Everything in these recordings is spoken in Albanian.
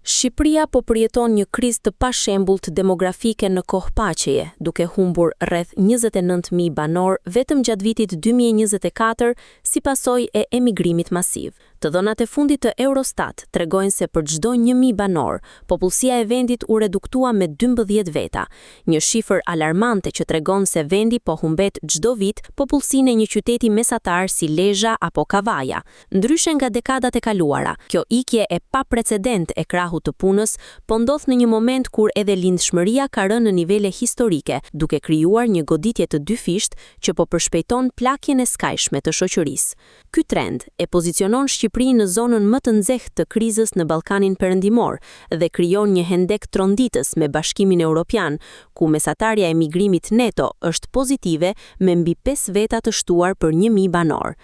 Shqipëria po përjeton një krizë të pashembullt demografike në kohë paqeje, duke humbur rreth 29.000 banor vetëm gjatë vitit 2024 si pasojë e emigrimit masiv. Të dhënat e fundit të Eurostat tregojnë se për çdo 1.000 banor, popullsia e vendit u reduktua me 12 veta, një shifër alarmante që tregon se vendi po humbet çdo vit popullsinë e një qyteti mesatar si Lezhë apo Kavaja. Ndryshe nga dekadat e kaluara, kjo ikje e paprecedent e krahut të punës po ndodh në një moment kur edhe lindshmëria ka rënë në nivele historike, duke krijuar një goditje të dyfisht që po përshpejton plakjen e skajshme të shoqërisë. Ky trend e pozicionon Shqipërinë në zonën më të nxehtë të krizës në Ballkanin Perëndimor dhe krijon një hendek tronditës me Bashkimin Evropian, ku mesatarja e migrimit neto është pozitive me mbi 5 veta të shtuar për 1.000 banor.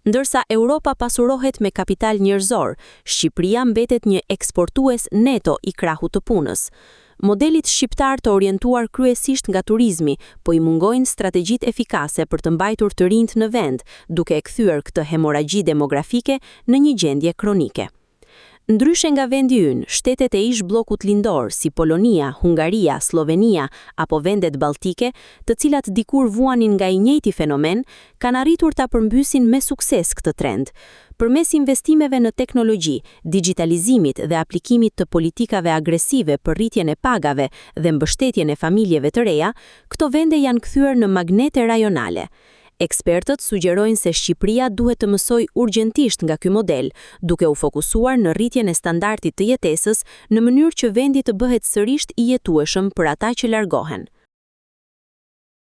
Ndërsa Europa pasurohet me kapital njerëzor, Shqipëria mbetet një eksportues neto i krahut të punës. Modelit shqiptar të orientuar kryesisht nga turizmi, po i mungojnë strategjitë efikase për të mbajtur të rinjt në vend, duke e kthyer këtë hemoragji demografike në një gjendje kronike. Ndryshe nga vendi ynë, shtetet e ish bllokut lindor si Polonia, Hungaria, Slovenia apo vendet balltike, të cilat dikur vuanin nga i njëjti fenomen, kanë arritur ta përmbysin me sukses këtë trend. Përmes investimeve në teknologji, digitalizimit dhe aplikimit të politikave agresive për rritjen e pagave dhe mbështetjen e familjeve të reja, këto vende janë kthyer në magnete rajonale. Ekspertët sugjerojnë se Shqipëria duhet të mësojë urgjentisht nga ky model, duke u fokusuar në rritjen e standardit të jetesës në mënyrë që vendi të bëhet sërish i jetueshëm për ata që largohen.